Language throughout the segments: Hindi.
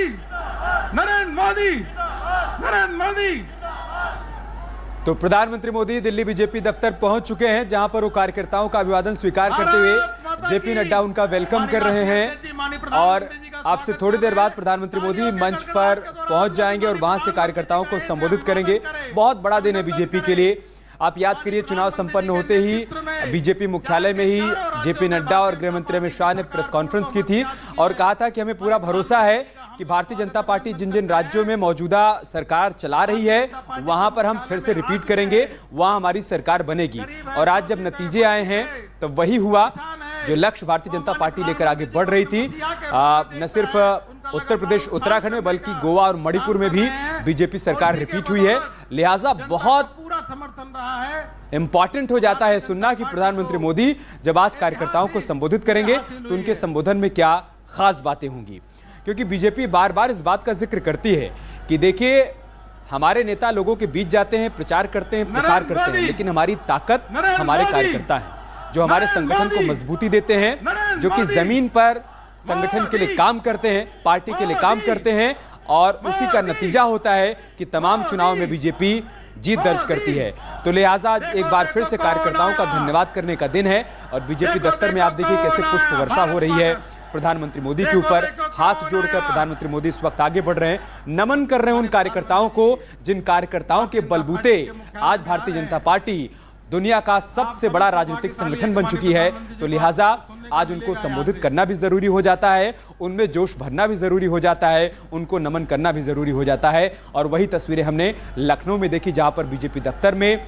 मोदी, नरेंद्र मोदी, नरेंद्र मोदी। तो प्रधानमंत्री मोदी दिल्ली बीजेपी दफ्तर पहुंच चुके हैं, जहां पर वो कार्यकर्ताओं का अभिवादन स्वीकार करते हुए जेपी नड्डा उनका वेलकम कर रहे हैं। और आपसे थोड़ी देर बाद प्रधानमंत्री मोदी मंच पर पहुंच जाएंगे और वहां से कार्यकर्ताओं को संबोधित करेंगे। बहुत बड़ा दिन है बीजेपी के लिए। आप याद करिए, चुनाव संपन्न होते ही बीजेपी मुख्यालय में ही जेपी नड्डा और गृह मंत्री अमित शाह ने प्रेस कॉन्फ्रेंस की थी और कहा था कि हमें पूरा भरोसा है कि भारतीय जनता पार्टी जिन जिन राज्यों में मौजूदा सरकार चला रही है वहां पर हम फिर से रिपीट करेंगे, वहां हमारी सरकार बनेगी। और आज जब नतीजे आए हैं तो वही हुआ जो लक्ष्य भारतीय जनता पार्टी लेकर आगे बढ़ रही थी। न सिर्फ उत्तर प्रदेश उत्तराखंड में बल्कि गोवा और मणिपुर में भी बीजेपी सरकार रिपीट हुई है। लिहाजा बहुत समर्थन रहा है। इंपॉर्टेंट हो जाता है सुनना कि प्रधानमंत्री मोदी जब आज कार्यकर्ताओं को संबोधित करेंगे तो उनके संबोधन में क्या खास बातें होंगी, क्योंकि बीजेपी बार बार इस बात का जिक्र करती है कि देखिए हमारे नेता लोगों के बीच जाते हैं, प्रचार करते हैं, प्रसार करते हैं, लेकिन हमारी ताकत हमारे कार्यकर्ता हैं जो हमारे संगठन को मजबूती देते हैं, जो कि जमीन पर संगठन के लिए काम करते हैं, पार्टी के लिए काम करते हैं। और उसी का नतीजा होता है कि तमाम चुनाव में बीजेपी जीत दर्ज करती है। तो लिहाजा एक बार फिर से कार्यकर्ताओं का धन्यवाद करने का दिन है। और बीजेपी दफ्तर में आप देखिए कैसे पुष्प वर्षा हो रही है प्रधानमंत्री मोदी के ऊपर। हाथ जोड़कर प्रधानमंत्री मोदी इस वक्त आगे बढ़ रहे हैं, नमन कर रहे हैं उन कार्यकर्ताओं को जिन कार्यकर्ताओं के बलबूते आज भारतीय जनता पार्टी दुनिया का सबसे बड़ा राजनीतिक संगठन बन चुकी है। तो लिहाजा आज उनको संबोधित करना भी जरूरी हो जाता है, उनमें जोश भरना भी जरूरी हो जाता है, उनको नमन करना भी जरूरी हो जाता है। और वही तस्वीरें हमने लखनऊ में देखी, जहां पर बीजेपी दफ्तर में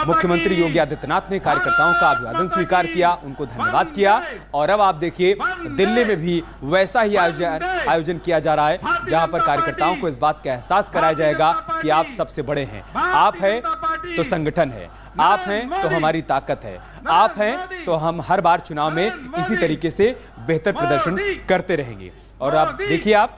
मुख्यमंत्री योगी आदित्यनाथ ने कार्यकर्ताओं का अभिवादन स्वीकार किया, उनको धन्यवाद किया। और अब आप देखिए दिल्ली में भी वैसा ही आयोजन किया जा रहा है, जहां पर कार्यकर्ताओं को इस बात का एहसास कराया जाएगा कि आप सबसे बड़े हैं, आप हैं तो संगठन है, आप हैं तो हमारी ताकत है, आप हैं तो हम हर बार चुनाव में इसी तरीके से बेहतर प्रदर्शन करते रहेंगे। और अब देखिए आप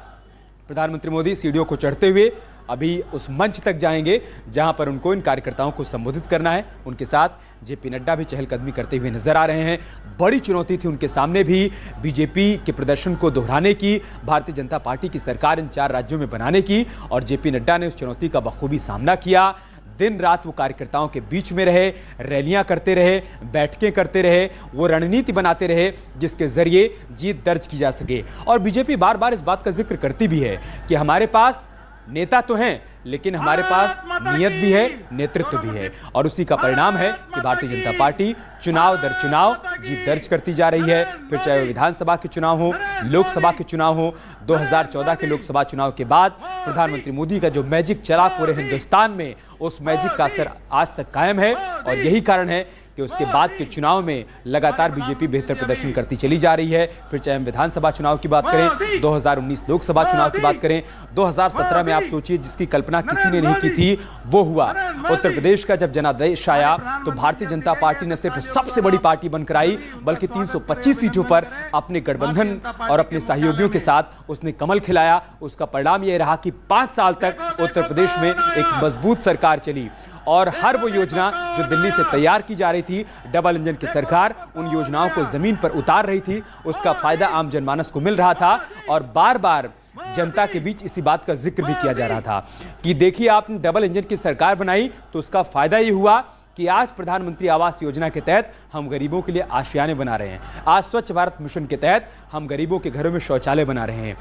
प्रधानमंत्री मोदी सीढ़ियों को चढ़ते हुए अभी उस मंच तक जाएंगे जहां पर उनको इन कार्यकर्ताओं को संबोधित करना है। उनके साथ जेपी नड्डा भी चहलकदमी करते हुए नजर आ रहे हैं। बड़ी चुनौती थी उनके सामने भी बीजेपी के प्रदर्शन को दोहराने की, भारतीय जनता पार्टी की सरकार इन 4 राज्यों में बनाने की। और जेपी नड्डा ने उस चुनौती का बखूबी सामना किया। दिन रात वो कार्यकर्ताओं के बीच में रहे, रैलियां करते रहे, बैठकें करते रहे, वो रणनीति बनाते रहे जिसके जरिए जीत दर्ज की जा सके। और बीजेपी बार बार इस बात का जिक्र करती भी है कि हमारे पास नेता तो हैं लेकिन हमारे पास नियत भी है, नेतृत्व भी है। और उसी का परिणाम है कि भारतीय जनता पार्टी चुनाव दर चुनाव जीत दर्ज करती जा रही है। फिर चाहे वो विधानसभा के चुनाव हो, लोकसभा के चुनाव हो। 2014 के लोकसभा चुनाव के बाद प्रधानमंत्री मोदी का जो मैजिक चला पूरे हिंदुस्तान में, उस मैजिक का असर आज तक कायम है। और यही कारण है कि उसके बाद के चुनाव में लगातार बीजेपी बेहतर प्रदर्शन करती चली जा रही है। फिर चाहे हम विधानसभा चुनाव की बात करें, 2019 लोकसभा चुनाव की बात करें, 2017 में आप सोचिए जिसकी कल्पना किसी ने नहीं की थी वो हुआ। उत्तर प्रदेश का जब जनादेश आया तो भारतीय जनता पार्टी न सिर्फ सबसे बड़ी पार्टी बनकर आई बल्कि 325 सीटों पर अपने गठबंधन और अपने सहयोगियों के साथ उसने कमल खिलाया। उसका परिणाम यह रहा कि 5 साल तक उत्तर प्रदेश में एक मजबूत सरकार चली। और हर वो योजना जो दिल्ली से तैयार की जा रही थी, डबल इंजन की सरकार उन योजनाओं को जमीन पर उतार रही थी, उसका फायदा आम जनमानस को मिल रहा था। और बार बार जनता के बीच इसी बात का जिक्र भी किया जा रहा था कि देखिए आपने डबल इंजन की सरकार बनाई तो उसका फायदा ये हुआ कि आज प्रधानमंत्री आवास योजना के तहत हम गरीबों के लिए आशियाने बना रहे हैं। आज स्वच्छ भारत मिशन के तहत हम गरीबों के घरों में शौचालय बना रहे हैं।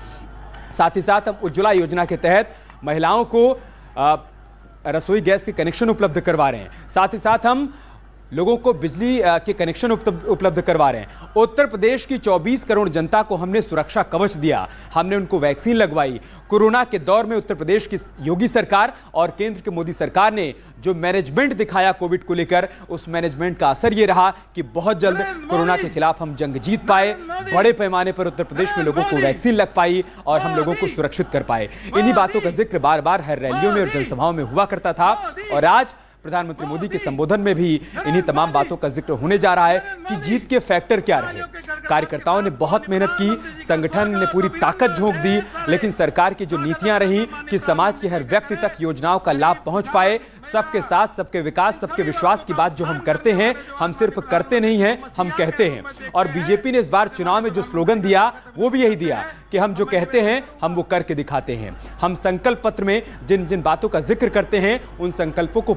साथ ही साथ हम उज्ज्वला योजना के तहत महिलाओं को रसोई गैस के कनेक्शन उपलब्ध करवा रहे हैं। साथ ही साथ हम लोगों को बिजली के कनेक्शन उपलब्ध करवा रहे हैं। उत्तर प्रदेश की 24 करोड़ जनता को हमने सुरक्षा कवच दिया, हमने उनको वैक्सीन लगवाई। कोरोना के दौर में उत्तर प्रदेश की योगी सरकार और केंद्र की मोदी सरकार ने जो मैनेजमेंट दिखाया कोविड को लेकर, उस मैनेजमेंट का असर ये रहा कि बहुत जल्द कोरोना के खिलाफ हम जंग जीत पाए। बड़े पैमाने पर उत्तर प्रदेश में लोगों को वैक्सीन लग पाई और हम लोगों को सुरक्षित कर पाए। इन्हीं बातों का जिक्र बार बार हर रैलियों में और जनसभाओं में हुआ करता था। और आज प्रधानमंत्री मोदी के संबोधन में भी इन्हीं तमाम बातों का जिक्र होने जा रहा है कि जीत के फैक्टर क्या रहे। कार्यकर्ताओं ने बहुत मेहनत की, संगठन ने पूरी ताकत झोंक दी, लेकिन सरकार की जो नीतियां रही कि समाज के हर व्यक्ति तक योजनाओं का लाभ पहुंच पाए, सबके साथ सबके विकास सबके विश्वास की बात जो हम करते हैं, हम सिर्फ करते नहीं हैं, हम कहते हैं। और बीजेपी ने इस बार चुनाव में जो स्लोगन दिया वो भी यही दिया कि हम जो कहते हैं हम वो करके दिखाते हैं। हम संकल्प पत्र में जिन जिन बातों का जिक्र करते हैं उन संकल्पों को